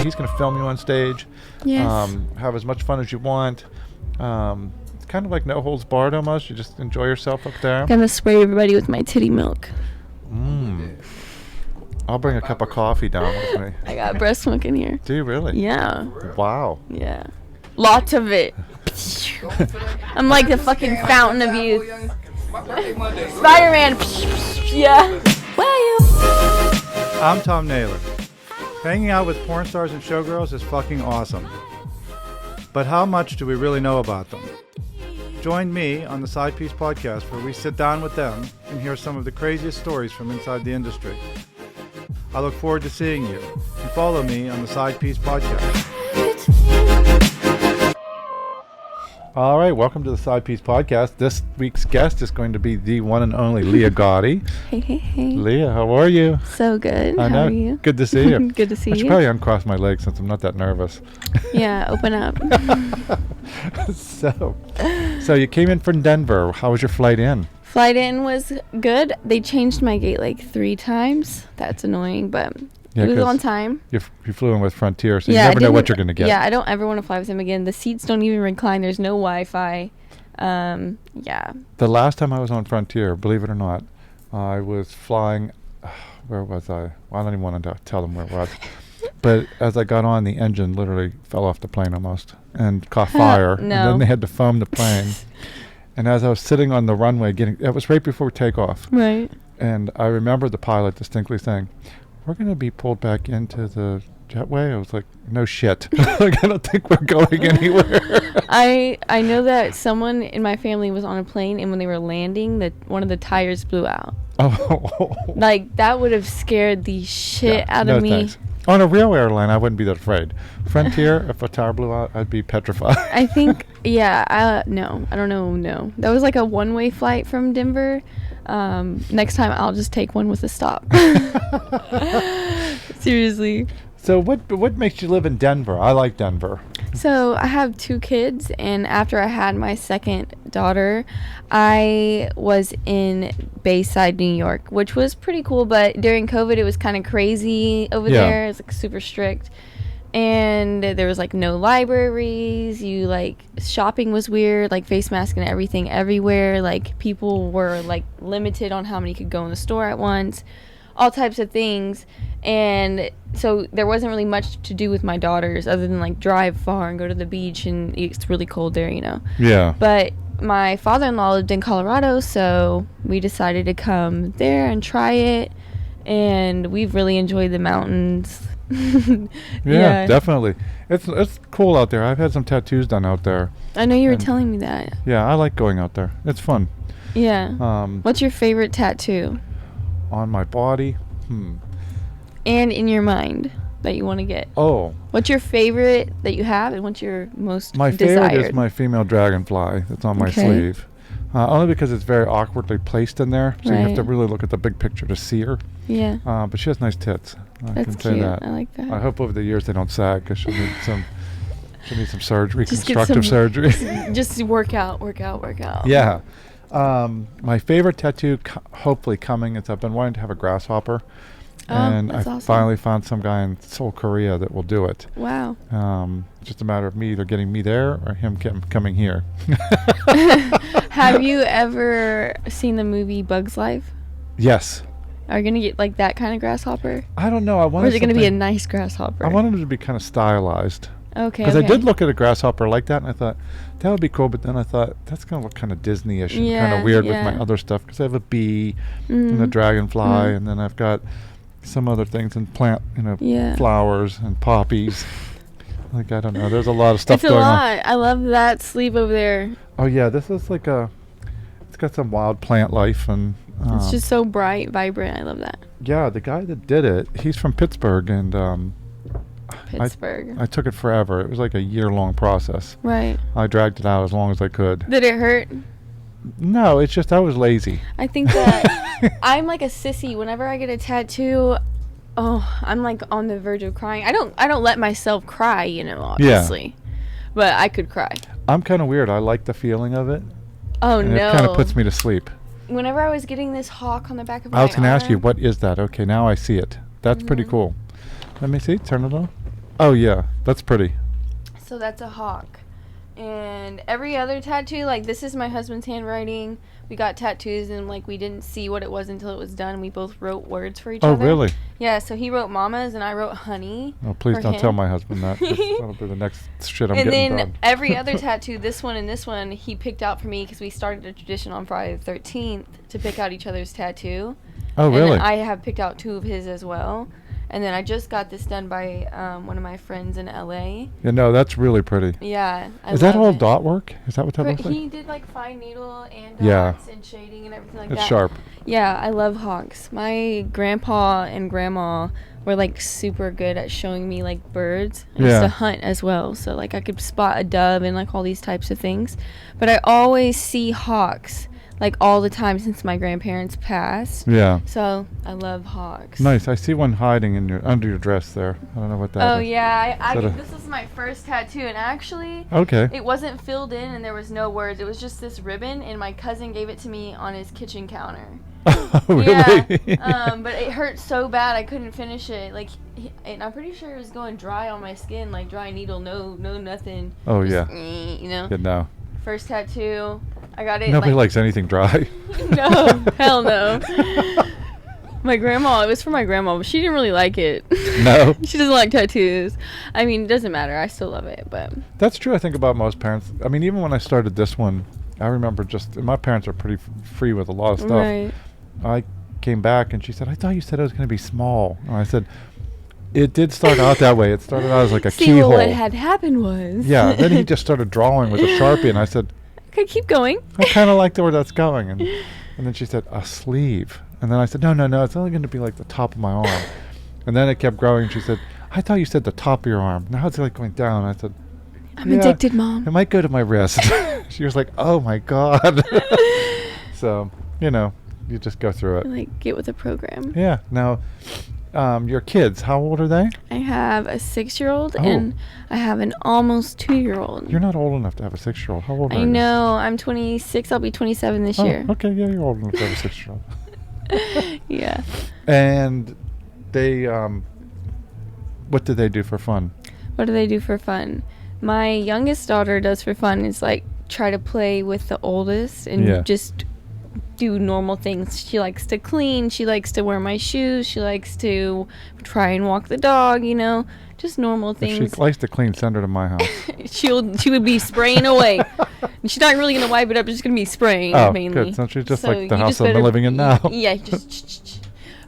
He's going to film you on stage. Yes. Have as much fun as you want. It's kind of like no holds barred almost. You just enjoy yourself up there. I'm gonna spray everybody with my titty milk. I'll bring a cup of coffee down with me. I got breast milk in here. Do you really? Yeah. Wow. Yeah. Lots of it. I'm like the fucking fountain of youth. Spider-Man. Yeah. I'm Thom Naylor. Hanging out with porn stars and showgirls is fucking awesome. But how much do we really know about them? Join me on the Side Piece podcast where we sit down with them and hear some of the craziest stories from inside the industry. I look forward to seeing you, and follow me on the Side Piece podcast. All right, welcome to the Side Piece podcast. This week's guest is going to be the one and only Leah Gotti. Hey. Leah, how are you? So good. I know. How are you? Good to see you. Good to see I you. should probably uncross my legs since I'm not that nervous. Yeah, open up. So you came in from Denver. How was your flight in? Flight in was good. They changed my gate like 3 times. That's annoying, but it was on time. You flew in with Frontier, so you never know what you're going to get. Yeah, I don't ever want to fly with them again. The seats don't even recline. There's no Wi-Fi. Yeah. The last time I was on Frontier, believe it or not, I was flying. Where was I? Well, I don't even want to tell them where it was. But as I got on, the engine literally fell off the plane almost and caught fire. No. And then they had to foam the plane. And as I was sitting on the runway, it was right before takeoff. Right. And I remember the pilot distinctly saying, "We're going to be pulled back into the jetway." I was like, "No shit." Like, I don't think we're going anywhere. I know that someone in my family was on a plane, and when they were landing, one of the tires blew out. Oh. Like, that would have scared the shit out of me. Thanks. On a real airline, I wouldn't be that afraid. Frontier, if a tire blew out, I'd be petrified. I think, yeah, no. I don't know, no. That was like a one-way flight from Denver. Next time, I'll just take one with a stop. Seriously. So what makes you live in Denver? I like Denver. So I have 2 kids, and after I had my second daughter, I was in Bayside, New York, which was pretty cool, but during COVID, it was kind of crazy over there. It's like super strict. And there was like no libraries, shopping was weird, like face mask and everything everywhere. Like, people were like limited on how many could go in the store at once, all types of things. And so there wasn't really much to do with my daughters other than like drive far and go to the beach, and it's really cold there, Yeah. But my father-in-law lived in Colorado, so we decided to come there and try it, and we've really enjoyed the mountains. Yeah, definitely. It's cool out there. I've had some tattoos done out there. I know you were telling me that. Yeah, I like going out there. It's fun. Yeah. What's your favorite tattoo? On my body? And in your mind that you want to get? Oh. What's your favorite that you have, and what's your most desired? My favorite is my female dragonfly that's on my sleeve. Only because it's very awkwardly placed in there, so you have to really look at the big picture to see her. Yeah. But she has nice tits. I can say cute. that. I like that. I hope over the years they don't sag, because she'll need some surgery, Just reconstructive surgery. Just work out. Yeah. My favorite tattoo, hopefully coming, is I've been wanting to have a grasshopper. And I finally found some guy in Seoul, Korea that will do it. Wow. Just a matter of me either getting me there or him coming here. Have you ever seen the movie Bug's Life? Yes. Are you going to get like that kind of grasshopper? I don't know. Or is it going to be a nice grasshopper? I wanted him to be kind of stylized. Okay. Because I did look at a grasshopper like that, and I thought, that would be cool. But then I thought, that's going to look kind of Disney-ish and kind of weird with my other stuff. Because I have a bee and a dragonfly, and then I've got some other things and plant, flowers and poppies. Like, I don't know. There's a lot of stuff going on. It's a lot. I love that sleeve over there. Oh, yeah. This is like it's got some wild plant life. And it's just so bright, vibrant. I love that. Yeah, the guy that did it, he's from Pittsburgh. And Pittsburgh. I took it forever. It was like a year-long process. Right. I dragged it out as long as I could. Did it hurt? No, it's just I was lazy. I think that I'm like a sissy. Whenever I get a tattoo, I'm like on the verge of crying. I don't let myself cry, obviously. Yeah. But I could cry. I'm kind of weird. I like the feeling of it. Oh, and no. It kind of puts me to sleep. Whenever I was getting this hawk on the back of my arm. I was going to ask you, what is that? Okay, now I see it. That's pretty cool. Let me see. Turn it on. Oh, yeah. That's pretty. So that's a hawk. And every other tattoo, like, this is my husband's handwriting. We got tattoos, and, like, we didn't see what it was until it was done. We both wrote words for each other. Oh, really? Yeah, so he wrote Mama's, and I wrote Honey. Oh, please don't tell my husband that. That'll be the next shit I'm getting done. And then every other tattoo, this one and this one, he picked out for me because we started a tradition on Friday the 13th to pick out each other's tattoo. Oh, really? And I have picked out 2 of his as well. And then I just got this done by one of my friends in LA. Yeah, no, that's really pretty. Yeah. Is that all dot work? Is that what that looks like? He did like fine needle and dots and shading and everything like that. It's sharp. Yeah, I love hawks. My grandpa and grandma were like super good at showing me like birds. I used to hunt as well. So like I could spot a dove and like all these types of things. But I always see hawks like all the time since my grandparents passed. Yeah. So I love hawks. Nice. I see one hiding in under your dress there. I don't know what that is. Oh yeah, this is my first tattoo, and actually, it wasn't filled in, and there was no words. It was just this ribbon, and my cousin gave it to me on his kitchen counter. Oh, really? Yeah. But it hurt so bad I couldn't finish it. Like, and I'm pretty sure it was going dry on my skin, like dry needle, no nothing. Oh just, yeah. You know. Good now. First tattoo. I got it. Nobody likes anything dry. No, hell no. My grandma, it was for my grandma, but she didn't really like it. No. She doesn't like tattoos. I mean, it doesn't matter. I still love it, but. That's true, I think, about most parents. I mean, even when I started this one, I remember my parents are pretty free with a lot of stuff. Right. I came back and she said, I thought you said it was going to be small. And I said, it did start out that way. It started out as like a keyhole. Well, what had happened was. Yeah, then he just started drawing with a Sharpie, and I said, okay, keep going. I kind of like where that's going. And then she said, a sleeve. And then I said, no, it's only going to be like the top of my arm. And then it kept growing. And she said, I thought you said the top of your arm. Now it's like going down. I said, I'm addicted, Mom. It might go to my wrist. She was like, oh, my God. So, you just go through it. Like, get with the program. Yeah. Now, your kids, how old are they? I have a 6-year-old and I have an almost 2-year-old. You're not old enough to have a 6-year-old. How old are you? I know. I'm 26. I'll be 27 this year. Okay. Yeah, you're old enough to have a 6-year-old. Yeah. And they, what do they do for fun? What do they do for fun? My youngest daughter does for fun is like try to play with the oldest and just do normal things. She likes to clean. She likes to wear my shoes. She likes to try and walk the dog, just normal things. If she likes to clean, send her to my house. She would be spraying away. She's not really going to wipe it up. She's just going to be spraying mainly. Good. So she's just like the house I'm living in now. Yeah, just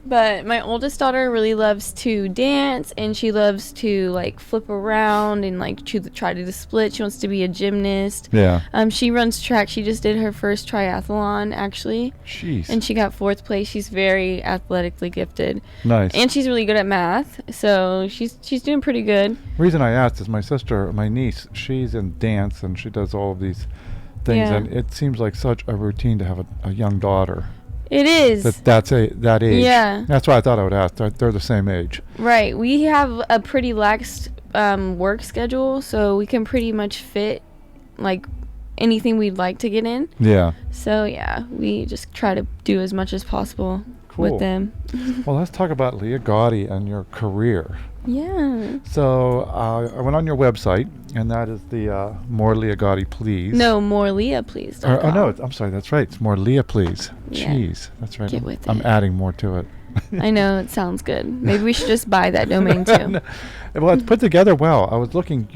But my oldest daughter really loves to dance, and she loves to like flip around and like try to do the split. She wants to be a gymnast. Yeah. She runs track. She just did her first triathlon actually. Jeez. And she got 4th place. She's very athletically gifted. Nice. And she's really good at math, so she's doing pretty good. The reason I asked is my niece, she's in dance and she does all of these things, and it seems like such a routine to have a young daughter. It is. That age. Yeah. That's why I thought I would ask. They're the same age. Right. We have a pretty lax work schedule, so we can pretty much fit like anything we'd like to get in. Yeah. So yeah, we just try to do as much as possible with them. Well, let's talk about Leah Gotti and your career. Yeah. So I went on your website, and that is the More Leah Gotti, Please. No, More Leah, Please. No, I'm sorry. That's right. It's More Leah, Please. Yeah. Jeez, that's right. Get with I'm it. adding more to it. I know, it sounds good. Maybe we should just buy that domain too. No. Well, it's put together well. I was looking.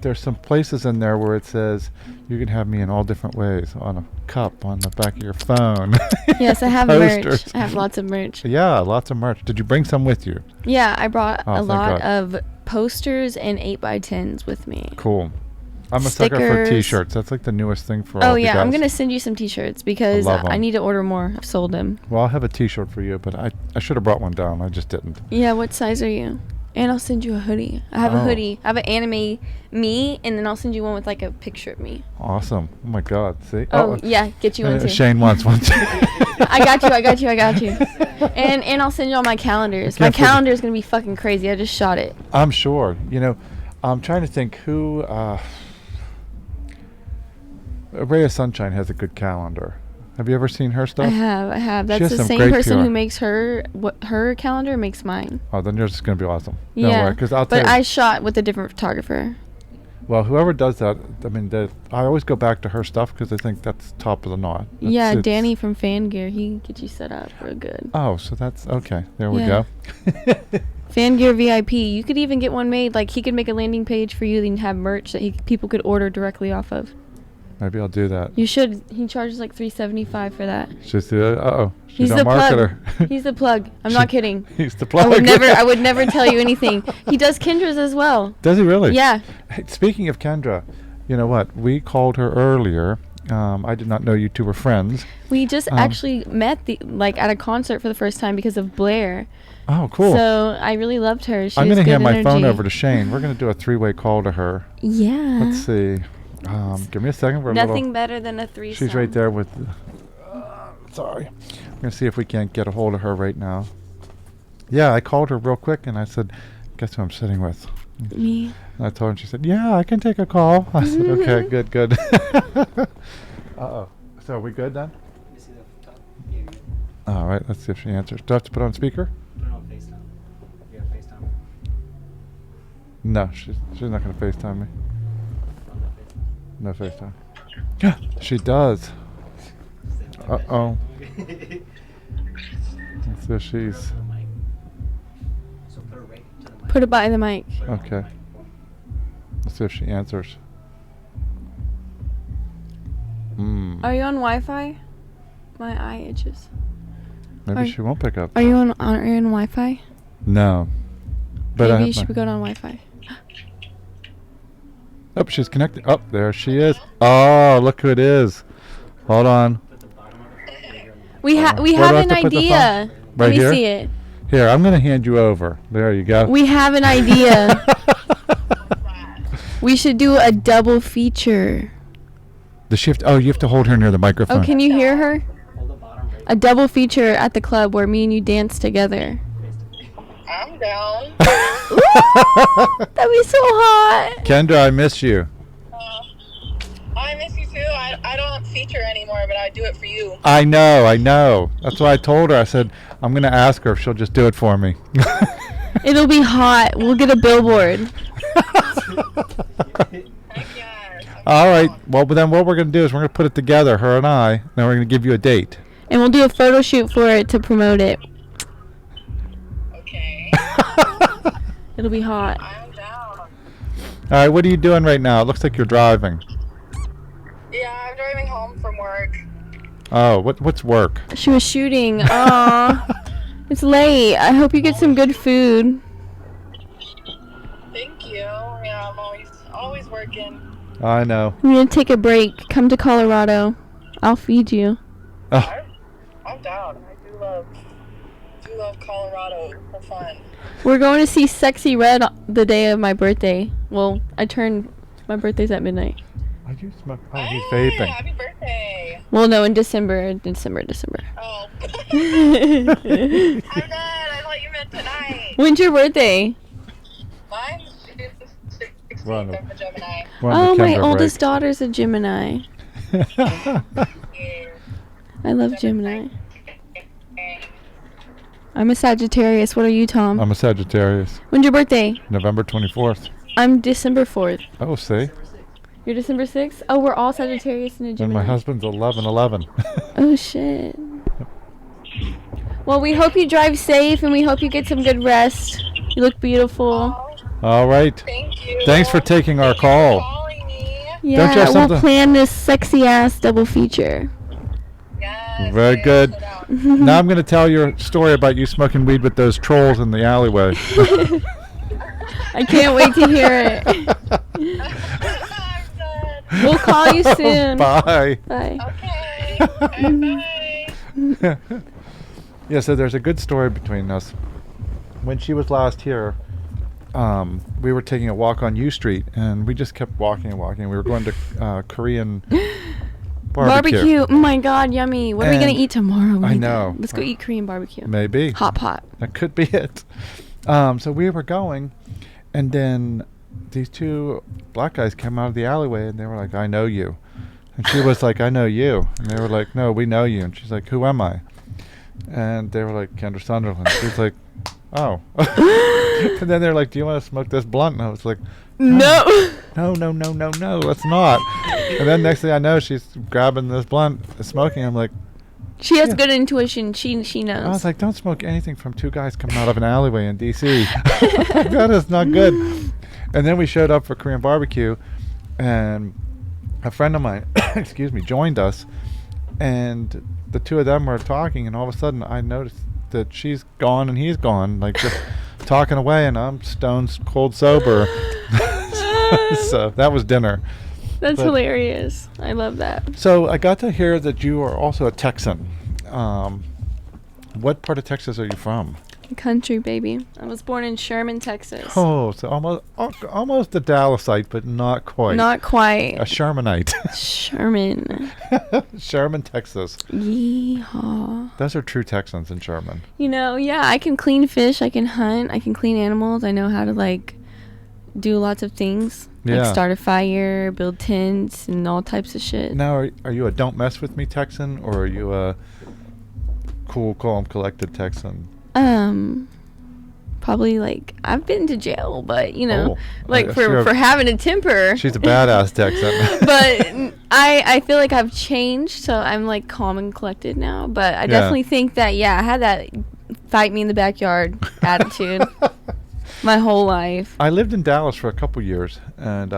There's some places in there where it says you can have me in all different ways, on a cup, on the back of your phone. Yes, I have merch. I have lots of merch. Yeah, lots of merch. Did you bring some with you? Yeah, I brought a lot God. of posters and 8x10s with me. Cool. I'm a sucker for t-shirts. That's like the newest thing for all you guys. I'm going to send you some t-shirts because I need to order more. I've sold them. Well, I'll have a t-shirt for you, but I should have brought one down. I just didn't. Yeah, what size are you? And I'll send you a hoodie. I have a hoodie. I have an anime me, and then I'll send you one with like a picture of me. Awesome. Oh my God. See? Yeah, get you one too. Shane wants one too. I got you. And I'll send you all my calendars. My calendar is going to be fucking crazy. I just shot it. I'm sure. I'm trying to think who... Ray of Sunshine has a good calendar. Have you ever seen her stuff? I have. She That's has the some same great person PR. who makes her calendar makes mine. Oh, then yours is going to be awesome. Yeah. Don't worry, because I'll tell But you. I shot with a different photographer. Well, whoever does that, I mean, I always go back to her stuff because I think that's top of the knot. Yeah, Danny from Fan Gear, he gets you set up real good. Oh, so that's okay. There we Yeah. go. Fan Gear VIP. You could even get one made. Like, he could make a landing page for you and have merch that people could order directly off of. Maybe I'll do that. You should. He charges like $375 for that. She's the He's the plug. He's the plug. I'm not kidding. He's the plug. I would never tell you anything. He does Kendra's as well. Does he really? Yeah. Hey, speaking of Kendra, you know what? We called her earlier. I did not know you two were friends. We just actually met at a concert for the first time because of Blair. Oh, cool. So I really loved her. I'm going to hand my phone over to Shane. We're going to do a three-way call to her. Yeah. Let's see. Give me a second. Nothing better than a threesome. She's right there with... sorry. I'm going to see if we can't get a hold of her right now. Yeah, I called her real quick and I said, guess who I'm sitting with? Me. And I told her and she said, yeah, I can take a call. I said, okay, good. Uh-oh. So are we good then? All right, let's see if she answers. Do I have to put on speaker? Put it on FaceTime. You have FaceTime? No, she's not going to FaceTime me. No FaceTime. Yeah, she does. Uh-oh. Let's see if she's... So put it right to the mic. Put it by the mic. Okay. Let's see if she answers. Are you on Wi-Fi? My eye itches. Maybe she won't pick up. Are you on Wi-Fi? No. But Maybe you should go on Wi-Fi. Oh, she's connected. Oh, there she is. Oh, look who it is. Hold on. We have Where do I an have to put the idea. phone? Let Right me here? see it. Here, I'm going to hand you over. There you go. We have an idea. We should do a double feature. The shift. Oh, you have to hold her near the microphone. Oh, can you hear her? Hold the bottom right. A double feature at the club where me and you dance together. I'm down. That'd be so hot. Kendra, I miss you. I miss you too. I don't feature anymore, but I do it for you. I know. That's why I told her. I said, I'm going to ask her if she'll just do it for me. It'll be hot. We'll get a billboard. Heck yes. All right. Well, but then what we're going to do is we're going to put it together, her and I. Then we're going to give you a date. And we'll do a photo shoot for it to promote it. Okay. It'll be hot. I'm down. All right. What are you doing right now? It looks like you're driving. Yeah, I'm driving home from work. Oh, what's work? She was shooting. Aw. It's late. I hope you get some good food. Thank you. Yeah, I'm always working. I know. I'm going to take a break. Come to Colorado. I'll feed you. Oh, I'm down. I do love Colorado for fun. We're going to see Sexy Red the day of my birthday. Well, my birthday's at midnight. I do smoke. Oh, Hey, he's vaping. happy birthday. Well, no, in December. Oh. I'm dead. I thought you meant tonight. When's your birthday? Mine's June 16th. We're on the- I'm a Gemini. We're on the Oh, my Kendra oldest daughter's a Gemini. break. Yeah. I love Gemini. I'm a Sagittarius. What are you, Tom? I'm a Sagittarius. When's your birthday? November 24th. I'm December 4th. Oh, see? You're December 6th? Oh, we're all Sagittarius and a And Gemini. my husband's 11/11. Oh, shit. Well, we hope you drive safe and we hope you get some good rest. You look beautiful. All right. Thank you. Thanks for taking our Thank you for call. calling me. Yeah, you have we'll something- plan this sexy ass double feature. Yes, Very yes, good. sit down. Now I'm going to tell your story about you smoking weed with those trolls in the alleyway. I can't wait to hear it. I'm done. We'll call you soon. Bye. Bye. Okay. Bye. Yeah, so there's a good story between us. When she was last here, we were taking a walk on U Street, and we just kept walking and walking. We were going to Korean barbecue. Oh my god, yummy. What are we And going to eat tomorrow? I know. Let's go eat Korean barbecue. Maybe. Hot pot. That could be it. So we were going, and then these two black guys came out of the alleyway, and they were like, I know you. And she was like, I know you. And they were like, no, we know you. And she's like, who am I? And they were like, Kendra Sunderland. She was like, oh. And then they're like, do you want to smoke this blunt? And I was like, No. no, let's not. And then next thing I know, she's grabbing this blunt, smoking. I'm like, She has Yeah. good intuition. She knows. I was like, don't smoke anything from two guys coming out of an alleyway in D.C. That is not good. And then we showed up for Korean barbecue, and a friend of mine, excuse me, joined us, and the two of them were talking, and all of a sudden I noticed that she's gone and he's gone, like just talking away, and I'm stone cold sober. So that was dinner. That's but- hilarious. I love that. So I got to hear that you are also a Texan. What part of Texas are you from? Country, baby. I was born in Sherman, Texas. Oh, so almost a Dallasite, but not quite. Not quite. A Shermanite. Sherman. Sherman, Texas. Yeehaw. Those are true Texans in Sherman. You know, yeah, I can clean fish, I can hunt, I can clean animals. I know how to, like, do lots of things. Yeah. Like start a fire, build tents, and all types of shit. Now, are you a don't mess with me Texan, or are you a cool, calm, collected Texan? Probably, like, I've been to jail, but, you know, Oh, like, sure. for having a temper. She's a badass Texan. But I feel like I've changed, so I'm, like, calm and collected now. But I definitely think that, yeah, I had that fight me in the backyard attitude my whole life. I lived in Dallas for a couple years, and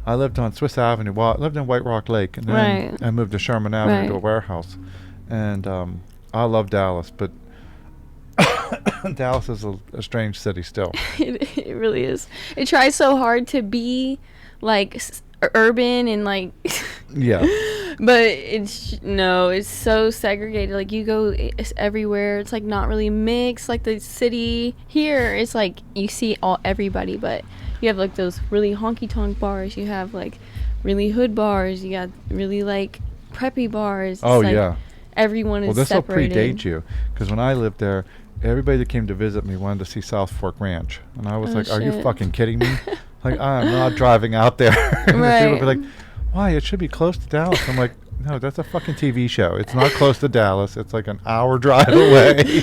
I lived on Swiss Avenue. Well, I lived in White Rock Lake, and then Right. I moved to Sherman Avenue to a Right. warehouse. And I love Dallas, but Dallas is a strange city still. It really is. It tries so hard to be, like, urban and, like... Yeah. But it's so segregated. Like, you go everywhere, it's like not really mixed. Like the city here, it's like you see everybody, but you have like those really honky tonk bars. You have like really hood bars. You got really like preppy bars. It's Oh, like yeah. Everyone Well, is this will separated. predate you, because when I lived there, everybody that came to visit me wanted to see South Fork Ranch, and I was Oh, like, "Are you shit. fucking kidding me? Like, I'm not driving out there." And people Right. would be like, "Why? It should be close to Dallas." I'm like, "No, that's a fucking TV show. It's not close to Dallas. It's like an hour drive away."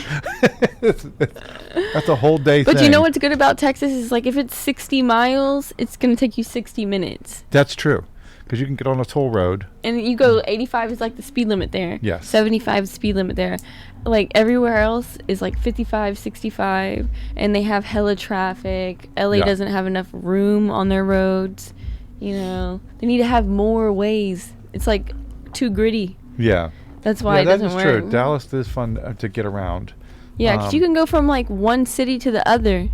That's a whole day But thing. you know what's good about Texas is like if it's 60 miles, it's gonna take you 60 minutes. That's true, because you can get on a toll road. And you go 85 is like the speed limit there. Yes. 75 is speed limit there. Like everywhere else is like 55, 65, and they have hella traffic. LA Yeah. doesn't have enough room on their roads. You know, they need to have more ways. It's like too gritty. That's why Yeah, it that doesn't is work. true. Dallas is fun to get around. Yeah, 'cause you can go from like one city to the other,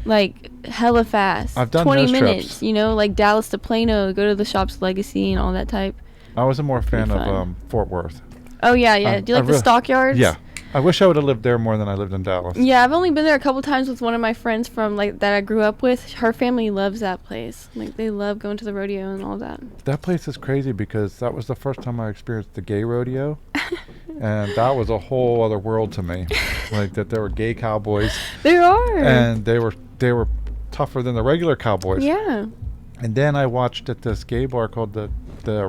like hella fast. I've done 20 those minutes. trips. You know, like Dallas to Plano, go to the Shops Legacy and all that type. I was a more fan Pretty of fun. Fort Worth. Oh yeah. Do you I like the really- stockyards? Yeah. I wish I would have lived there more than I lived in Dallas. Yeah, I've only been there a couple times with one of my friends from like that I grew up with. Her family loves that place. Like they love going to the rodeo and all that. That place is crazy because that was the first time I experienced the gay rodeo. And that was a whole other world to me. Like that there were gay cowboys There are. and they were tougher than the regular cowboys. Yeah. And then I watched at this gay bar called the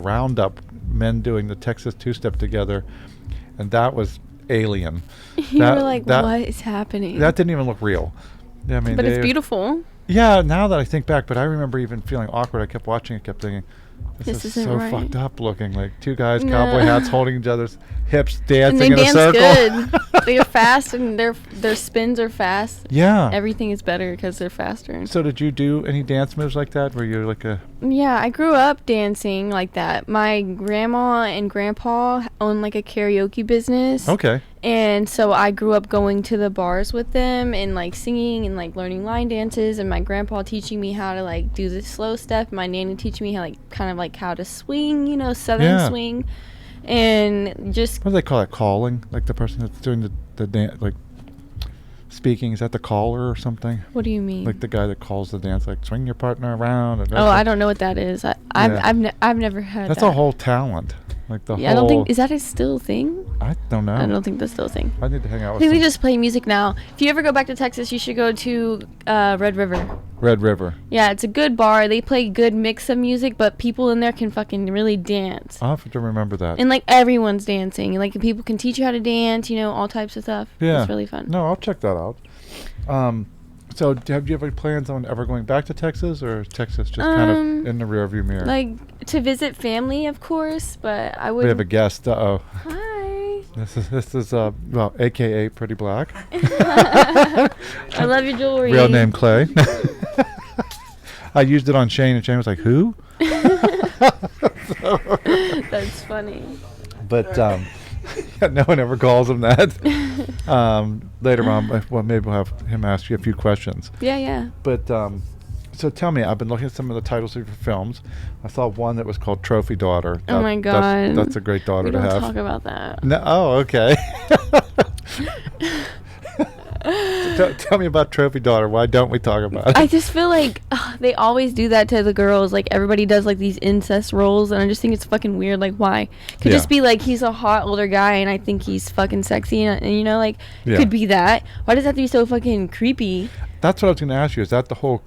Roundup, men doing the Texas two-step together, and that was alien. You were like, what is happening? That didn't even look real. I mean, but it's beautiful. Yeah, now that I think back, but I remember even feeling awkward. I kept watching it, kept thinking, this is isn't so right. fucked up looking. Like two guys, No. cowboy hats, holding each other's hips, And dancing they in a dance circle. good. They're fast and their spins are fast. Yeah. Everything is better because they're faster. So did you do any dance moves like that? Were you like a... Yeah, I grew up dancing like that. My grandma and grandpa owned like a karaoke business. Okay. And so I grew up going to the bars with them and like singing and like learning line dances, and my grandpa teaching me how to like do the slow step, my nanny teaching me how like kind of like how to swing, you know, southern Yeah. swing. And just What do they call it? Calling? Like the person that's doing the dance, like speaking, is that the caller or something? what do you mean? Like the guy that calls the dance, like swing your partner around. And Oh, I don't know what that is. I've never heard That's that. a whole talent. Like the Yeah, I whole. don't think, is that still a thing? I don't know. I don't think that's still a thing. I need to hang out I with think they some just play music now. If you ever go back to Texas, you should go to Red River. Red River. Yeah, it's a good bar. They play good mix of music, but people in there can fucking really dance. I'll have to remember that. And like everyone's dancing. And like people can teach you how to dance, all types of stuff. Yeah. It's really fun. No, I'll check that out. So have you ever plans on ever going back to Texas, or is Texas just kind of in the rearview mirror? Like to visit family, of course, but I would. We have a guest. Uh-oh. Hi. This is well, AKA Pretty Black. I love your jewelry. Real name Clay. I used it on Shane, and Shane was like, "Who?" That's funny. But no one ever calls him that. Later on, well, maybe we'll have him ask you a few questions. Yeah. But so tell me, I've been looking at some of the titles of your films. I saw one that was called Trophy Daughter. Oh my God. That's a great daughter We to don't have. talk about that. No, oh, okay. Tell me about Trophy Daughter. Why don't we talk about it? I just feel like they always do that to the girls. Like everybody does like these incest roles, and I just think it's fucking weird. Like why? Could just be like he's a hot older guy, and I think he's fucking sexy, and could be that. Why does that have to be so fucking creepy? That's what I was going to ask you. Is that the whole?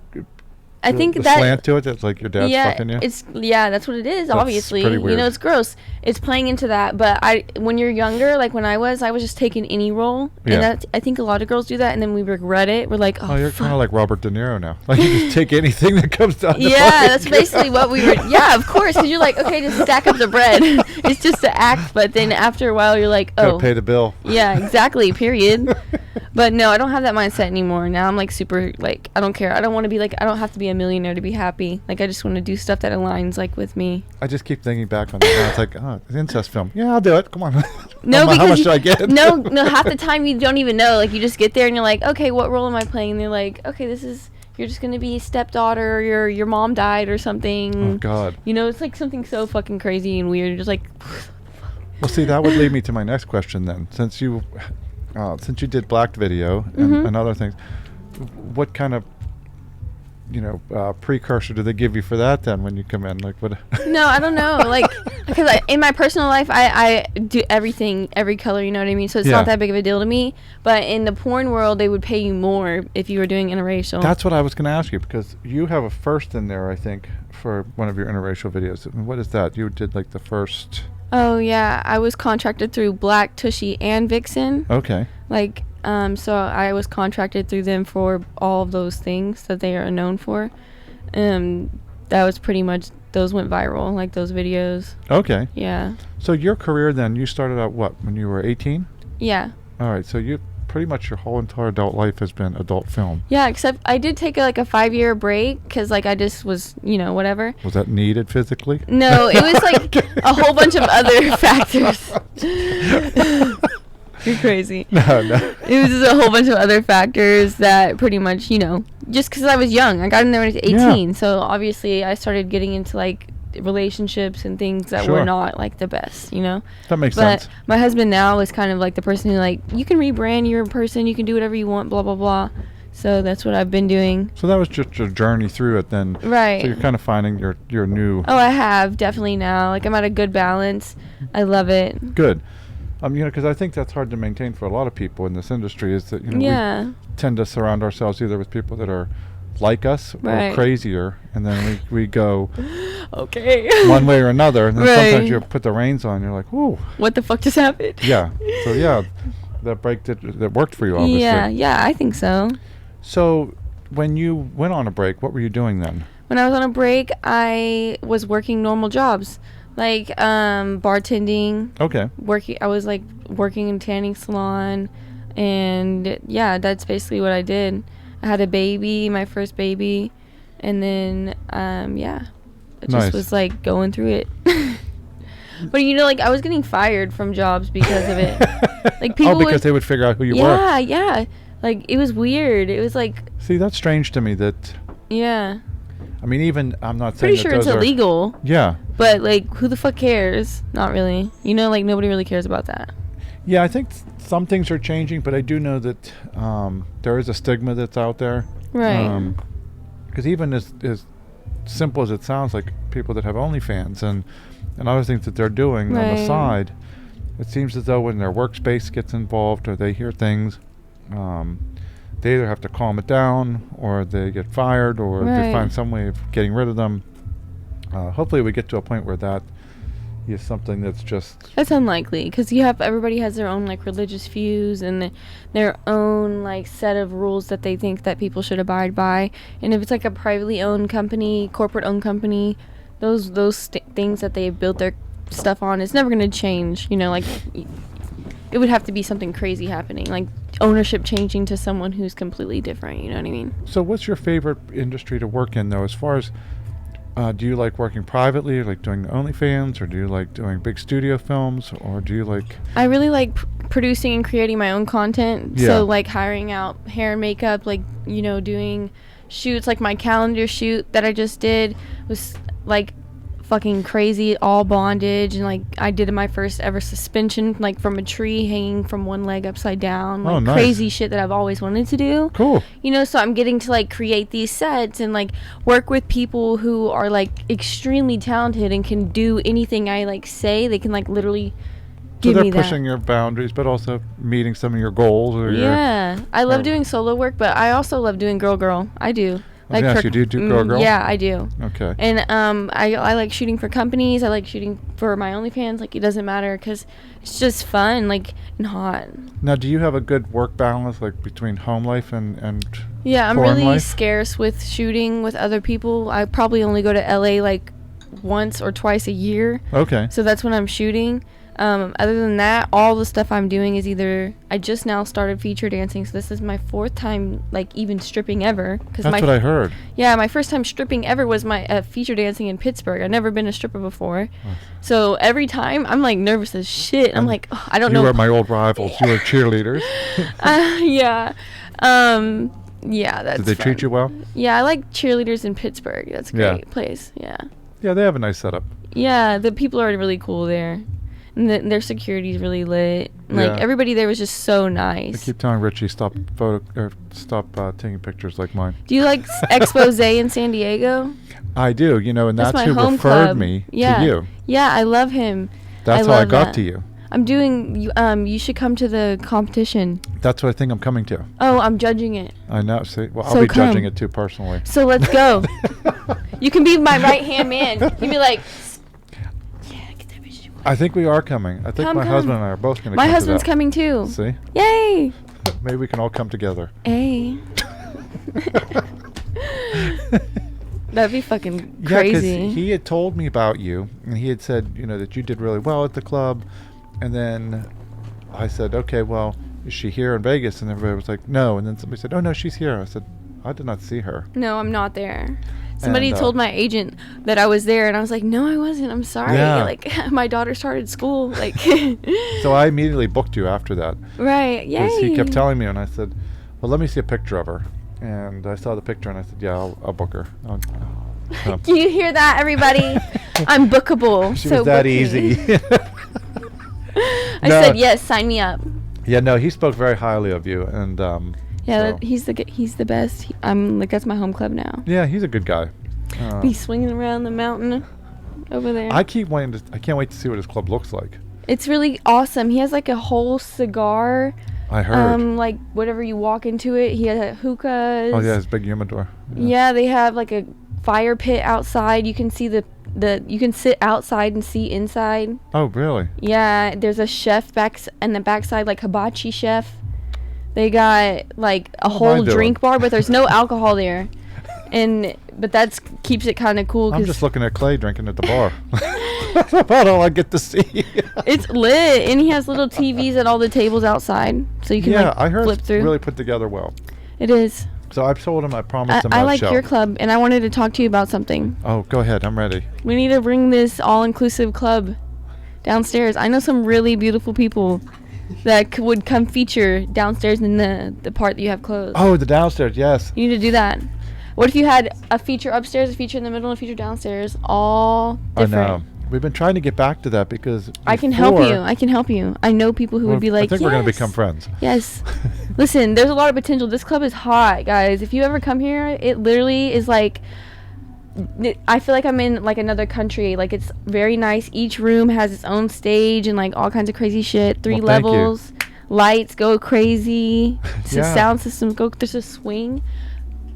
I think the that slant to it. It's like your dad's fucking you. That's what it is. That's obviously, pretty weird. It's gross. It's playing into that. But when you're younger, like when I was just taking any role, and I think a lot of girls do that, and then we regret it. We're like, oh, you're fuck. kind of like Robert De Niro now. Like you just take anything that comes down. Yeah, that's basically what we were. Yeah, of course, because you're like, okay, just stack up the bread. It's just to act, but then after a while, you're like, oh, gotta pay the bill. Yeah, exactly. Period. But no, I don't have that mindset anymore. Now I'm like super like I don't care. I don't want to be like I don't have to be a millionaire to be happy. Like I just want to do stuff that aligns like with me. I just keep thinking back on that. Now. It's like, oh, it's an incest film. Yeah, I'll do it. Come on. No, how much do I get? No, half the time you don't even know. Like you just get there and you're like, okay, what role am I playing? And they're like, okay, you're just gonna be stepdaughter. Or your mom died or something. Oh God. It's like something so fucking crazy and weird. You're just like. Well, see, that would lead me to my next question then. Since you did Black Video and other things, what kind of precursor do they give you for that then when you come in? Like what? No, I don't know. Like because in my personal life, I do everything, every color. You know what I mean? So it's not that big of a deal to me. But in the porn world, they would pay you more if you were doing interracial. That's what I was going to ask you because you have a first in there, I think, for one of your interracial videos. I mean, what is that? You did like the first. Oh yeah, I was contracted through Black, Tushy, and Vixen. Okay. Like, so I was contracted through them for all of those things that they are known for. That was pretty much, those went viral, like those videos. Okay. Yeah. So your career then, you started out what, when you were 18? Yeah. All right, so you pretty much your whole entire adult life has been adult film. Yeah, except I did take a 5-year break because I just was, whatever. Was that needed physically? No, it was like a whole bunch of other factors. You're crazy. No. It was just a whole bunch of other factors that pretty much, just because I was young. I got in there when I was 18, so obviously I started getting into like relationships and things that were not like the best, That makes sense. But my husband now is kind of like the person who like, you can rebrand your person, you can do whatever you want, blah, blah, blah. So that's what I've been doing. So that was just your journey through it then. Right. So you're kind of finding your new. Oh, I have definitely now. Like I'm at a good balance. I love it. Good. Because I think that's hard to maintain for a lot of people in this industry is that, we tend to surround ourselves either with people that are like us or crazier, and then we go okay one way or another, and then sometimes you put the reins on, you're like, ooh. What the fuck just happened? Yeah. So, that break that worked for you, obviously. Yeah, I think so. So, when you went on a break, what were you doing then? When I was on a break, I was working normal jobs. Like bartending. Okay. I was like working in a tanning salon, and that's basically what I did. I had a baby, my first baby, and then I just was like going through it. But like I was getting fired from jobs because of it. Like people because they would figure out who you were. Yeah. Like it was weird. It was like. See, that's strange to me that. Yeah. I mean, even I'm not saying pretty sure it's illegal. Yeah. But like, who the fuck cares? Not really. Like nobody really cares about that. Yeah, I think some things are changing, but I do know that there is a stigma that's out there. Right. Because even as simple as it sounds, like people that have OnlyFans and other things that they're doing on the side, it seems as though when their workspace gets involved or they hear things, they either have to calm it down or they get fired or they find some way of getting rid of them. Hopefully we get to a point where that is something that's just... That's unlikely, because everybody has their own, like, religious views and their own, like, set of rules that they think that people should abide by. And if it's, like, a privately owned company, corporate-owned company, those things that they built their stuff on, it's never going to change. You know, like, it would have to be something crazy happening, like ownership changing to someone who's completely different. You know what I mean? So what's your favorite industry to work in, though, as far as... do you like working privately, or like doing OnlyFans, or do you like doing big studio films, or do you like... I really like producing and creating my own content. Yeah. So like hiring out hair and makeup, like, you know, doing shoots, like my calendar shoot that I just did was like fucking crazy, all bondage, and like I did my first ever suspension, like from a tree hanging from one leg upside down, like nice. Crazy shit that I've always wanted to do. Cool. You know, so I'm getting to like create these sets and like work with people who are like extremely talented and can do anything I like say. They can like literally give me that. So they're pushing your boundaries, but also meeting some of your goals. Or I love doing solo work, but I also love doing girl. I do. Like yes, you do girl? Yeah, I do. Okay. And I like shooting for companies. I like shooting for my OnlyFans. Like, it doesn't matter because it's just fun, like, and hot. Now, do you have a good work balance, like, between home life and Yeah, I'm foreign really life? scarce with shooting with other people. I probably only go to LA, like, once or twice a year. Okay. So that's when I'm shooting. Other than that, all the stuff I'm doing is either... I just now started feature dancing, so this is my 4th time, like, even stripping ever. That's what I heard. Yeah, my first time stripping ever was my feature dancing in Pittsburgh. I've never been a stripper before. So every time, I'm, like, nervous as shit. I'm like, I don't know. You were my old rivals. You were cheerleaders. Yeah. Yeah, that's Did they treat you well? Yeah, I like cheerleaders in Pittsburgh. That's a great place. Yeah. Yeah, they have a nice setup. Yeah, the people are really cool there. And their security's really lit. Like, everybody there was just so nice. I keep telling Richie, stop taking pictures like mine. Do you like Expose in San Diego? I do, you know, and that's my who home referred club. me to you. Yeah, I love him. That's how I got to you. I'm doing, you should come to the competition. That's what I think I'm coming to. Oh, I'm judging it. I know. See, well, So I'll be come. judging it too personally. So let's go. You can be my right-hand man. You can be like... I think we are coming. I think my husband and I are both going to come. My husband's coming too. See? Yay! Maybe we can all come together. Hey. That'd be fucking Yeah, crazy. because he had told me about you, and he had said, you know, that you did really well at the club. And then I said, okay, well, is she here in Vegas? And everybody was like, no. And then somebody said, oh, no, she's here. I said, I did not see her. No, I'm not there. Somebody And, told my agent that I was there, and I was like, no, I wasn't. I'm sorry. Yeah. Like, my daughter started school. Like, So I immediately booked you after that. right. Yay. Because he kept telling me, and I said, well, let me see a picture of her. And I saw the picture, and I said, yeah, I'll book her. Do you hear that, everybody? I'm bookable. She so was that book me. easy. I said, yes, sign me up. Yeah, no, he spoke very highly of you, and Yeah, so- he's the best. I'm like, that's my home club now. yeah, he's a good guy. Be swinging around the mountain over there. I can't wait to see what his club looks like. It's really awesome. He has like a whole cigar. I heard. Like whatever you walk into it, he has hookahs. Oh yeah, his big humidor. Yeah, they have like a fire pit outside. You can see you can sit outside and see inside. Oh really? Yeah, there's a chef in the backside, like hibachi chef. They got like a whole drink bar, but there's no alcohol there. But that keeps it kind of cool. I'm just looking at Clay drinking at the bar. That's about all I get to see. It's lit, and he has little TVs at all the tables outside, so you can I heard flip it's through. really put together well. It is. So I've told him I promised him I I'd like show. your club, and I wanted to talk to you about something. Oh, go ahead. I'm ready. We need to bring this all-inclusive club downstairs. I know some really beautiful people that would come feature downstairs in the part that you have closed. Oh, the downstairs, yes. You need to do that. What if you had a feature upstairs, a feature in the middle, and a feature downstairs, all different? I know. We've been trying to get back to that because I can help you. I know people who would be like, I think we're going to become friends. Yes. Listen, there's a lot of potential. This club is hot, guys. If you ever come here, it literally is like I feel like I'm in like another country. Like it's very nice. Each room has its own stage and like all kinds of crazy shit. 3 Well, thank you. levels. Lights go crazy. Yeah. Sound systems go. There's a swing.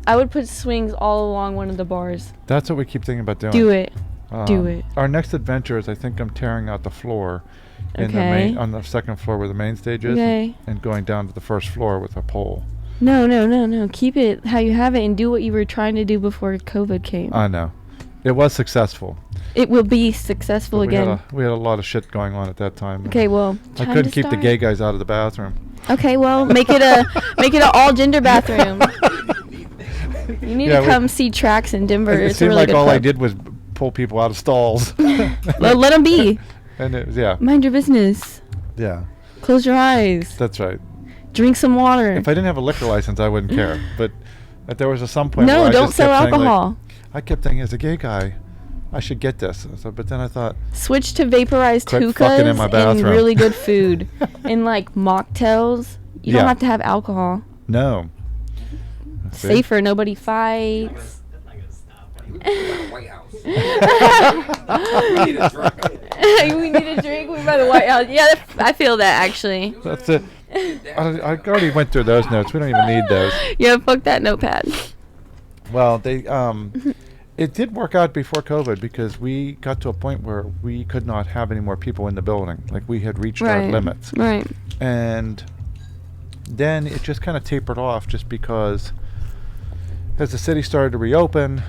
I would put swings all along one of the bars. That's what we keep thinking about doing. Do it. Do it. Our next adventure is I think I'm tearing out the floor in the Okay. on the second floor where the main stage is, Okay. and going down to the first floor with a pole. No. Keep it how you have it and do what you were trying to do before COVID came. I know. It was successful. It will be successful But again. we had a lot of shit going on at that time. Okay, well, I time couldn't to keep the start. gay guys out of the bathroom. Okay, well, make it an all gender bathroom. You need Yeah, to come see Tracks in Denver. It It's a seemed really like good all I club. did was pull people out of stalls. Well, let them be. And it was, yeah, Mind your business. yeah, Close your eyes. that's right. Drink some water. If I didn't have a liquor license, I wouldn't care. But there was some point where No, I don't just sell kept saying, like, alcohol. I kept thinking, as a gay guy, I should get this. So, but then I thought, Switch to vaporized Quit hookahs fucking in my and bathroom. really good food. And like mocktails. You Yeah. don't have to have alcohol. no. See? Safer, nobody fights. That's not gonna stop. White House. We need a drink. We need a drink. We're by the White House. Yeah, I feel that actually. That's it. I already went through those notes. We don't even need those. Yeah, fuck that notepad. Well, it did work out before COVID because we got to a point where we could not have any more people in the building. Like we had reached our Right. limits. Right. And then it just kind of tapered off just because as the city started to reopen,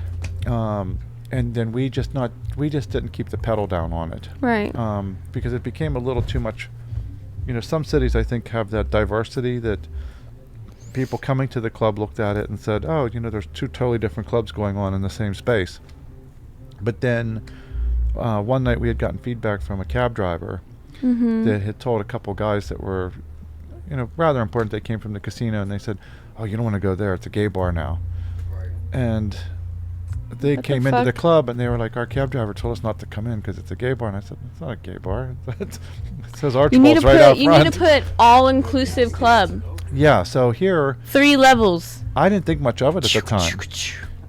and then we just didn't keep the pedal down on it. Right. Because it became a little too much. You know, some cities I think have that diversity that people coming to the club looked at it and said, oh, you know, there's 2 totally different clubs going on in the same space. But then one night we had gotten feedback from a cab driver that had told a couple guys that were, you know, rather important. They came from the casino and they said, oh, you don't want to go there. It's a gay bar now. Right. And they What the came into the fuck? club and they were like, our cab driver told us not to come in because it's a gay bar. And I said, it's not a gay bar. It says You need Archibalds to right out put. You front. need to put all-inclusive club. Yeah, so here, 3 levels. I didn't think much of it at the time.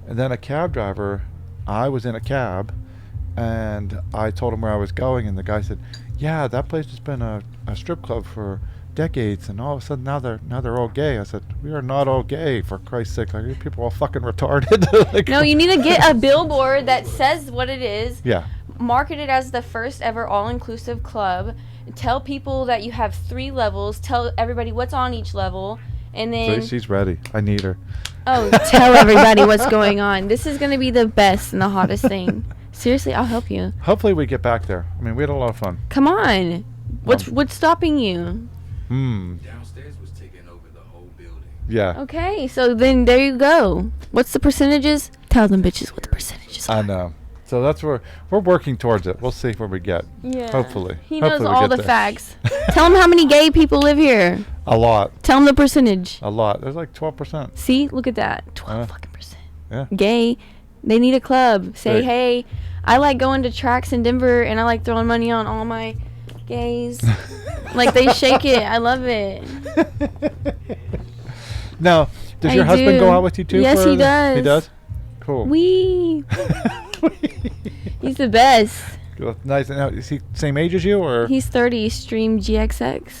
And then a cab driver, I was in a cab, and I told him where I was going, and the guy said, yeah, that place has been a strip club for decades, and all of a sudden now they're all gay. I said, we are not all gay, for Christ's sake. Like, you people are all fucking retarded. Like, No, you need to get a billboard that says what it is. Yeah. Market it as the first ever all-inclusive club. Tell people that you have 3 levels. Tell everybody what's on each level. And then, She's ready. I need her. tell everybody what's going on. This is going to be the best and the hottest thing. Seriously, I'll help you. Hopefully we get back there. I mean, we had a lot of fun. Come on. What's stopping you? Downstairs was taking over the whole building. Yeah. Okay, so then there you go. What's the percentages? Tell them bitches what the percentages are. I know. So that's where we're working towards it. We'll see where we get. Yeah. Hopefully. He knows Hopefully we all get the there. facts. Tell him how many gay people live here. A lot. Tell him the percentage. A lot. There's like 12%. See, look at that. 12 fucking percent. Yeah. Gay. They need a club. Say, Right. hey, I like going to Tracks in Denver and I like throwing money on all my gays. Like they shake it. I love it. Now, does I your husband do. go out with you too? Yes, for he the- does. He does? Cool. Wee. He's the best. Well, nice. Now, is he same age as you, or? He's 30. Stream GXX.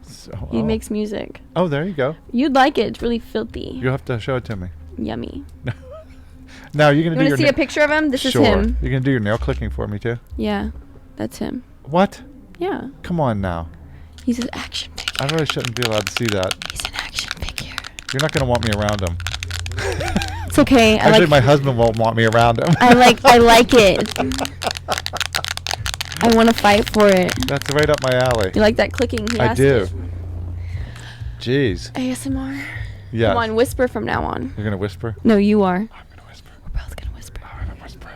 So- He oh. makes music. Oh, there you go. You'd like it. It's really filthy. You have to show it to me. Yummy. Now you're You gonna want do to see your a picture of him? This sure. is him. You're gonna do your nail clicking for me too. Yeah, that's him. What? Yeah. Come on now. He's an action figure. I really shouldn't be allowed to see that. He's an action figure. You're not gonna want me around him. It's okay. Actually, my husband won't want me around him. I like it. I want to fight for it. That's right up my alley. You like that clicking? He I asked do. it. Jeez. ASMR. Yeah. Come on, whisper from now on. You're gonna whisper. No, you are. I'm gonna whisper. We're both gonna whisper. I'm gonna whisper.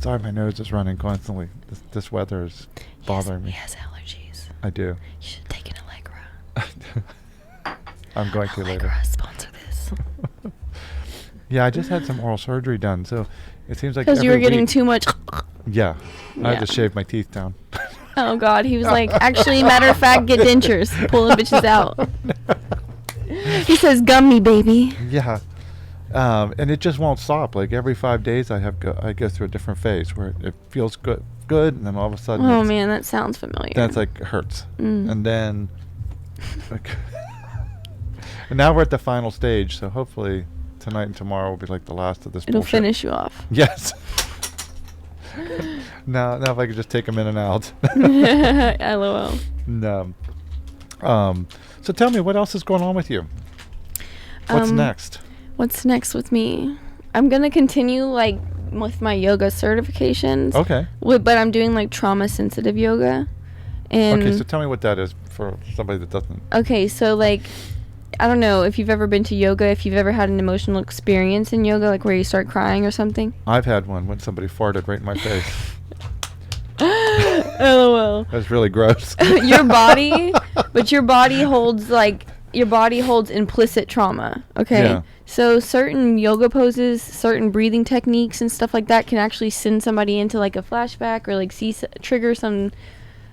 Sorry, my nose is running constantly. This weather is bothering me. He has allergies. I do. You should take an Allegra. I'm going to later. Allegra, sponsor this. Yeah, I just had some oral surgery done, so it seems like Because you every were getting week- too much. Yeah, I Yeah. had to shave my teeth down. Oh God, he was like, actually, matter of fact, get dentures, pulling bitches out. He says, "Gum me, baby." Yeah, And it just won't stop. Like every 5 days, I go through a different phase where it feels good, and then all of a sudden, Oh man, that sounds familiar. then it's like it hurts, and then, like, and now we're at the final stage. So hopefully, tonight and tomorrow will be like the last of this. It'll bullshit. finish you off. Yes. now if I could just take them in and out. LOL. No. So tell me, what else is going on with you? What's next? What's next with me? I'm gonna continue like with my yoga certifications. Okay. But I'm doing like trauma sensitive yoga. And Okay, so tell me what that is for somebody that doesn't. okay, so like I don't know if you've ever been to yoga, if you've ever had an emotional experience in yoga, like where you start crying or something. I've had one when somebody farted right in my face. LOL. That was really gross. Your body holds implicit trauma, okay? Yeah. So certain yoga poses, certain breathing techniques and stuff like that can actually send somebody into like a flashback or like trigger some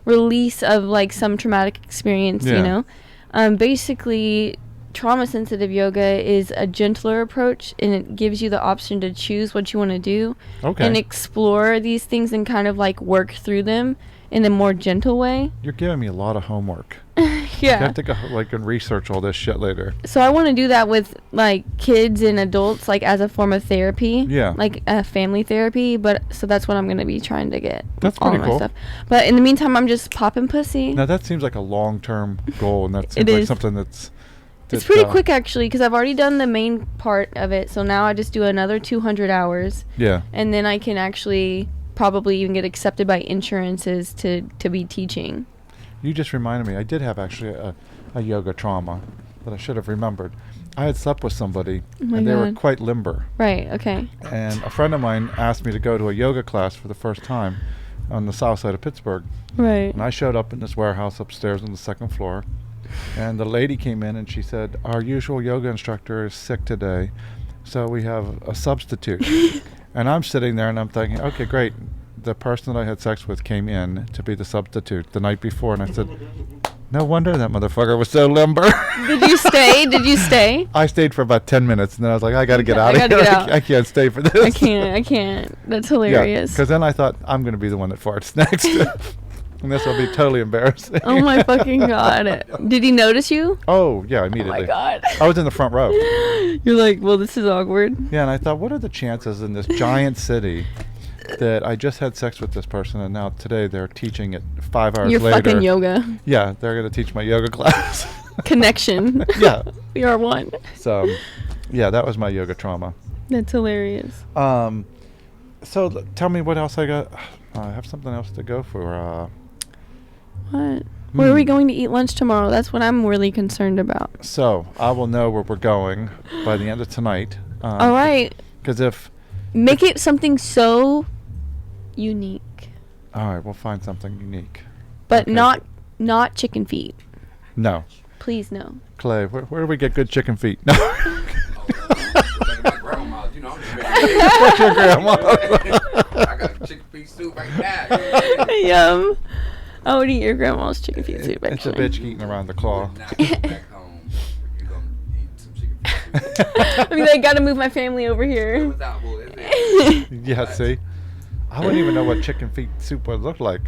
release of like some traumatic experience, Yeah. you know? Basically, trauma sensitive yoga is a gentler approach, and it gives you the option to choose what you want to do Okay. and explore these things and kind of like work through them in a more gentle way. You're giving me a lot of homework. I Yeah. have to go and research all this shit later. So I want to do that with like kids and adults, like as a form of therapy. Yeah. Like family therapy, but so that's what I'm gonna be trying to get. That's all pretty my cool. stuff. But in the meantime, I'm just popping pussy. Now that seems like a long-term goal, and that It seems like is. something that's. It's pretty quick actually, because I've already done the main part of it. So now I just do another 200 hours, Yeah. and then I can actually probably even get accepted by insurances to be teaching. You just reminded me. I did have actually a yoga trauma that I should have remembered. I had slept with somebody, Oh my and they were God. quite limber. Right. Okay. And a friend of mine asked me to go to a yoga class for the first time on the south side of Pittsburgh. Right. And I showed up in this warehouse upstairs on the second floor. And the lady came in and she said, "Our usual yoga instructor is sick today, so we have a substitute." And I'm sitting there and I'm thinking, okay, great. The person that I had sex with came in to be the substitute the night before. And I said, no wonder that motherfucker was so limber. Did you stay? Did you stay? I stayed for about 10 minutes and then I was like, I got to get I out of gotta here. get out. I can't stay for this. I can't. That's hilarious. Because then I thought, I'm going to be the one that farts next. And this will be totally embarrassing. Oh my fucking God. Did he notice you? Oh, yeah, Oh immediately. my God. I was in the front row. You're like, well, this is awkward. Yeah, and I thought, what are the chances in this giant city that I just had sex with this person and now today they're teaching it 5 hours You're later? fucking yoga. Yeah, they're going to teach my yoga class. Connection. Yeah. We are one. So, yeah, that was my yoga trauma. That's hilarious. So tell me what else I got. I have something else to go for. What? Where are we going to eat lunch tomorrow? That's what I'm really concerned about. So I will know where we're going by the end of tonight. All right. Because if... Make it something so unique. All right, we'll find something unique. But Okay. not chicken feet. No. Please, no. Clay, where do we get good chicken feet? No. Like my grandma's, you know, I'm just making What's your grandma? I got chicken feet soup right now. Yum. I would eat your grandma's chicken feet soup, It's a actually. bitch eating around the claw. Now you get back home, you gonna eat some chicken feet soup. I mean, I gotta move my family over here. Without bull, Yeah, see? I wouldn't even know what chicken feet soup would look like.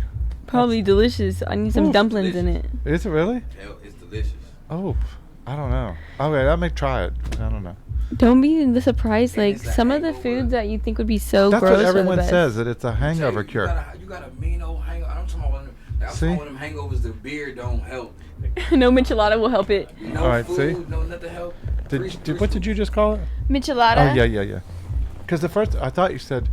Probably delicious. I need some Oof. dumplings in it. Is it really? It's delicious. Oh, I don't know. Okay, I may try it. I don't know. Don't be surprised. And Like, it's a some of the hangover. foods that you think would be so That's gross what are the everyone best. says, that it's a hangover Tell cure. You got a mean old hangover. I'm talking about See? them hangovers. The beer don't help. No michelada will help it. No All right, food, see? no nothing help. What did you just call it? Michelada? Oh, yeah. Because the first, I thought you said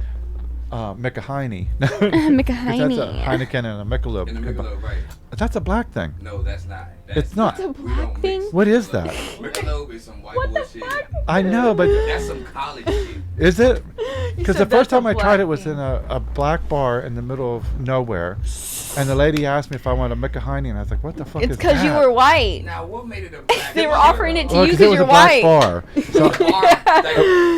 Mickahine. Mickahine. That's a Heineken and a Michelob. In the middle of right. That's a black thing. No, that's not. It's not. It's a We don't black mix. thing? What is that? Michelob is some white What the bullshit. fuck? I know, but That's some college shit. is it? You Because the said first that's a time I tried it black was thing. in a black bar in the middle of nowhere. And the lady asked me if I wanted a Mickahine, and I was like, what the fuck It's is because that? you were white. Now, what made it a black They were bar? offering it to Well, you 'cause because it was you're a black white. bar. So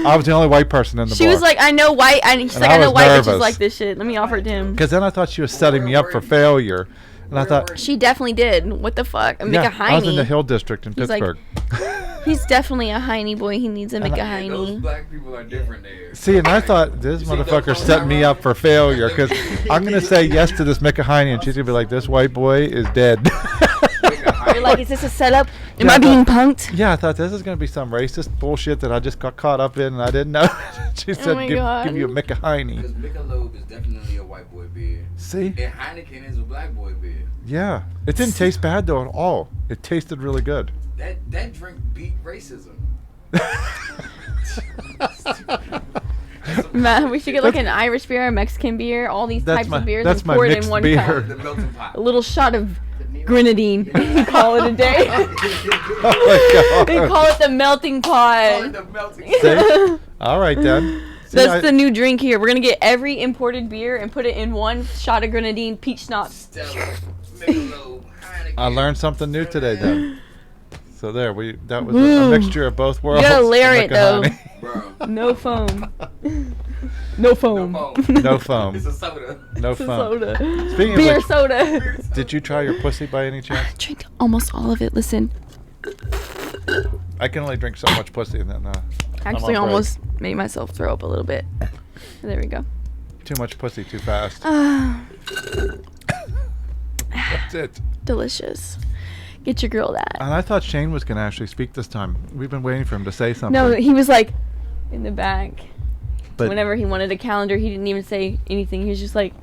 I was the only white person in the She bar. was like, I know white. And she's And like, I I know was white bitches nervous. like this shit. Let me offer it to him. Because then I thought she was setting me up for failure. And I thought, She definitely did. What the fuck? yeah, I was in the Mickahine. Hill District in He's like- Pittsburgh. He's definitely a Heine boy. He needs a Those McHeine. black people are different there. See, and I thought this You see the motherfucker phone set me camera? up for failure because I'm going to say yes to this Mikahini and she's going to be like, this white boy is dead. You're like, is this a setup? Am Yeah, I being punked? Yeah, I thought this is going to be some racist bullshit that I just got caught up in and I didn't know. She said, my give God. you a Mikahini. Because Michelob is definitely a white boy beer. See? And Heineken is a black boy beer. Yeah. It didn't taste bad, though, at all. It tasted really good. That drink beat racism. Man, we should get like an Irish beer, a Mexican beer, all these That's types my- of beers that's and my pour it in mixed one beer. cup. The melting pot. A little shot of grenadine. Call it a day. Oh, They my call it the melting Call it pot. the melting See? All right, then. See, That's the new drink here. We're gonna get every imported beer and put it in one shot of grenadine, peach schnapps. Stella, Michelob, Heineken. I learned something new today, then. So there, that was a mixture of both worlds. gotta layer the it, though. Mikahani. Bro. No foam. No foam. No No foam. It's a soda. No It's a foam. soda. Speaking Beer of which, soda. did you try your pussy by any chance? Drink almost all of it. Listen. I can only drink so much pussy and then Actually, on break. almost made myself throw up a little bit. There we go. Too much pussy too fast. Ah, That's it. delicious. Get your girl that. And I thought Shane was going to actually speak this time. We've been waiting for him to say something. No, he was like in the back. but Whenever he wanted a calendar, he didn't even say anything. He was just like,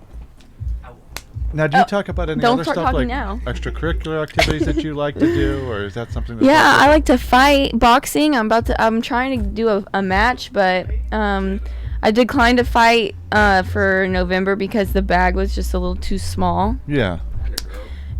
now, do you Oh, talk about any don't other start stuff talking like now. extracurricular activities that you like to do, or is that something? That's yeah, I like to fight boxing. I'm trying to do a match, but I declined to fight for November because the bag was just a little too small. Yeah.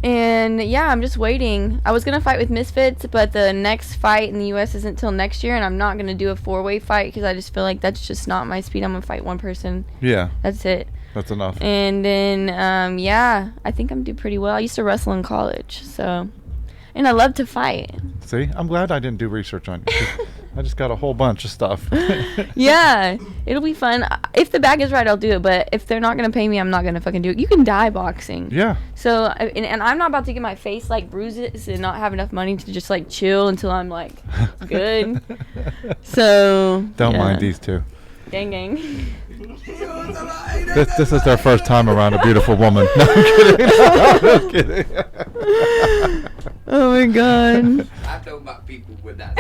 And yeah, I'm just waiting. I was gonna fight with Misfits, but the next fight in the U.S. isn't till next year, and I'm not gonna do a 4-way fight because I just feel like that's just not my speed. I'm gonna fight one person. Yeah. That's it. That's enough. And then yeah, I think I'm doing pretty well. I used to wrestle in college, so, and I love to fight. See, I'm glad I didn't do research on you. 'Cause I just got a whole bunch of stuff. Yeah, it'll be fun. If the bag is right, I'll do it. But if they're not gonna pay me, I'm not gonna fucking do it. You can die boxing. Yeah. So, and I'm not about to get my face like bruises and not have enough money to just like chill until I'm like good. So Don't yeah. mind these two. Gang gang. This is their first time around a beautiful woman. No, I'm kidding. I'm just kidding. Oh my god. I know my people would not.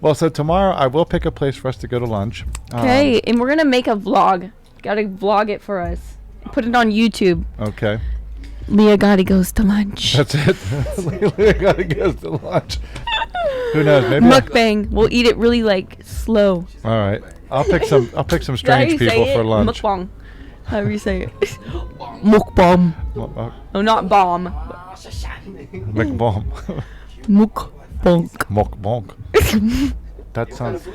Well, so tomorrow I will pick a place for us to go to lunch. Okay, and we're gonna make a vlog. Gotta vlog it for us. Put it on YouTube. Okay. Leah Gotti goes to lunch. That's it. We gotta get to lunch. Who knows? Maybe. Mukbang. We'll eat it really like slow. All right. I'll pick some Is that how strange you say people it? for lunch. Mukbang. However you say it. Mukbang. Oh, not bomb. McBomb. Mukbang. Mukbang. That sounds.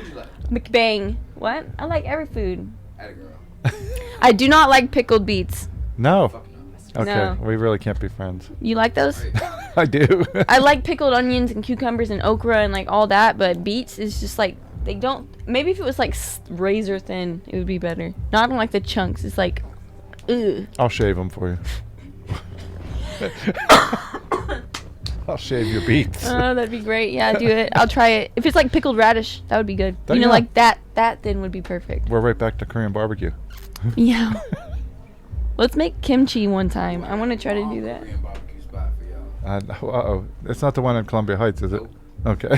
Mukbang. What? I like every food. Atta girl. I do not like pickled beets. No. Okay. No. We really can't be friends. You like those? I do. I like pickled onions and cucumbers and okra and like all that, but beets is just like they don't. Maybe if it was like razor thin, it would be better. No, I don't like the chunks. It's like, ugh. I'll shave them for you. I'll shave your beets. Oh, that'd be great. Yeah, do it. I'll try it. If it's like pickled radish, that would be good. There You you know, go. like that. That then would be perfect. We're right back to Korean barbecue. Yeah. Let's make kimchi one time. I want to try to do that. Korean barbecue spot for y'all. Uh-oh. It's not the one in Columbia Heights, is it? Nope. Okay.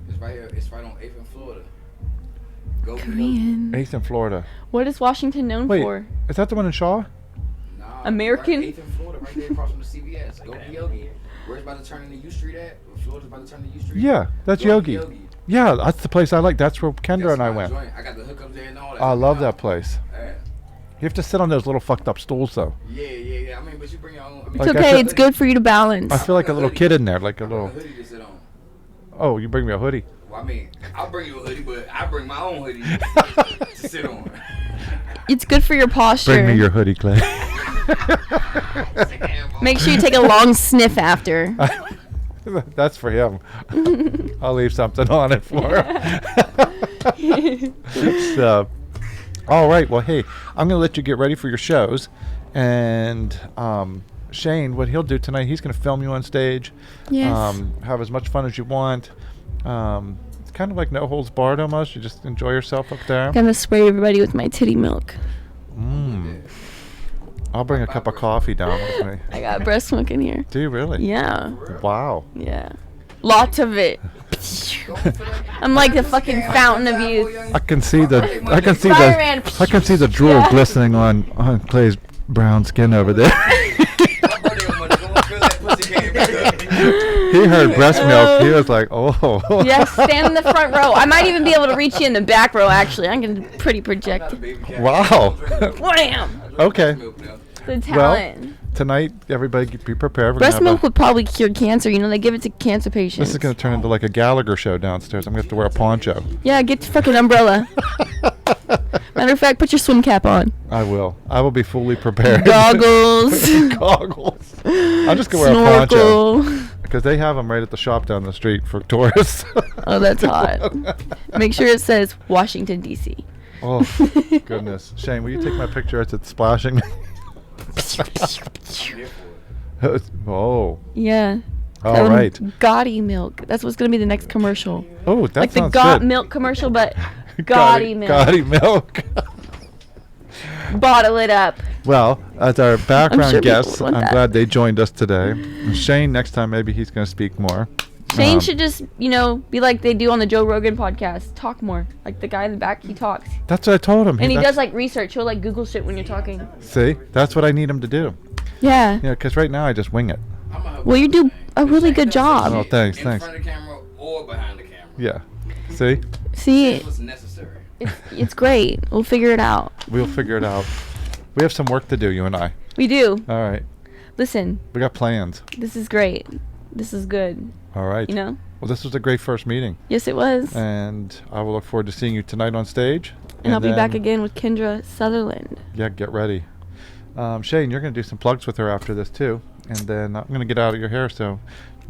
It's right here. It's right on 8th in Florida. Go Korean. 8th in Florida. What is Washington known Wait, for? is that the one in Shaw? Nah, American? Right, 8th in Florida, right there across from the CVS. Go to Yogi. Where's about to turn into U Street at? Florida's about to turn to U Street. Yeah, that's Go to Yogi. Yeah, that's the place I like. That's where Kendra That's and I my went. joint. I got the hookups there and all that. I love that place. Yeah. You have to sit on those little fucked up stools, though. Yeah. I mean, but you bring your own. I mean, It's Like, I okay. feel- It's good for you to balance. I feel like a little kid in there, like a I bring a little. hoodie to sit on. Oh, you bring me a hoodie. Well, I mean, I'll bring you a hoodie, but I bring my own hoodie to sit on. It's good for your posture. Bring me your hoodie, Clay. Make sure you take a long sniff after. That's for him. I'll leave something on it for him. So, all right. Well, hey, I'm gonna let you get ready for your shows, and Shane, what he'll do tonight, he's going to film you on stage. Yes. Have as much fun as you want. It's kind of like no holds barred almost. You just enjoy yourself up there. Gonna spray everybody with my titty milk. I'll bring a cup of coffee down with me. I got breast milk in here. Do you really? Yeah. Wow. Yeah. Lots of it. I'm like the fucking fountain of youth. I can see the Spider-Man. I can see the drool glistening on Clay's brown skin over there. He heard breast milk. He was like, oh. Yes, stand in the front row. I might even be able to reach you in the back row, actually. I'm going to pretty project. Wow. Wham! Okay. The talent. Tonight, everybody be prepared. We're Breast gonna have milk would probably cure cancer. You know, they give it to cancer patients. This is going to turn into like a Gallagher show downstairs. I'm going to have to wear a poncho. Yeah, get your fucking umbrella. Matter of fact, put your swim cap on. I will. I will be fully prepared. Goggles. Goggles. I'm just going to wear a poncho. Snorkel. Because they have them right at the shop down the street for tourists. Oh, that's hot. Make sure it says Washington, D.C. Oh, goodness. Shane, will you take my picture as it's splashing? Oh. Yeah. All right. Gotti milk. That's what's going to be the next commercial. Oh, that like the sounds Got good. milk commercial, but Gotti milk. Gotti milk. Bottle it up. Well, as our background sure people guests, want I'm that. glad they joined us today. And Shane, next time, maybe he's going to speak more. Shane should just, be like they do on the Joe Rogan podcast. Talk more. Like the guy in the back, he talks. That's what I told him. And he does like research. He'll like Google shit when you're talking. See? That's what I need him to do. Yeah. Yeah, because right now I just wing it. Well, you do a really good job. Oh, thanks. In front of the camera or behind the camera. Yeah. See? See, That's what's necessary. it's great. We'll figure it out. We'll figure it out. We have some work to do, you and I. We do. All right. Listen, We got plans. this is great. This is good. All right. You know? Well, this was a great first meeting. Yes, it was. And I will look forward to seeing you tonight on stage. And I'll be back then- again with Kendra Sutherland. Yeah, get ready. Shane, you're going to do some plugs with her after this, too. And then I'm going to get out of your hair, so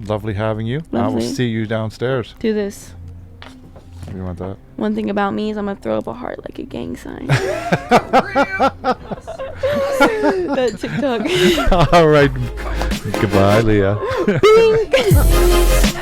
lovely having you. I will Lovely. see you downstairs. Do this. You want that? One thing about me is I'm going to throw up a heart like a gang sign. That TikTok. All right. Goodbye, Leah. Bing.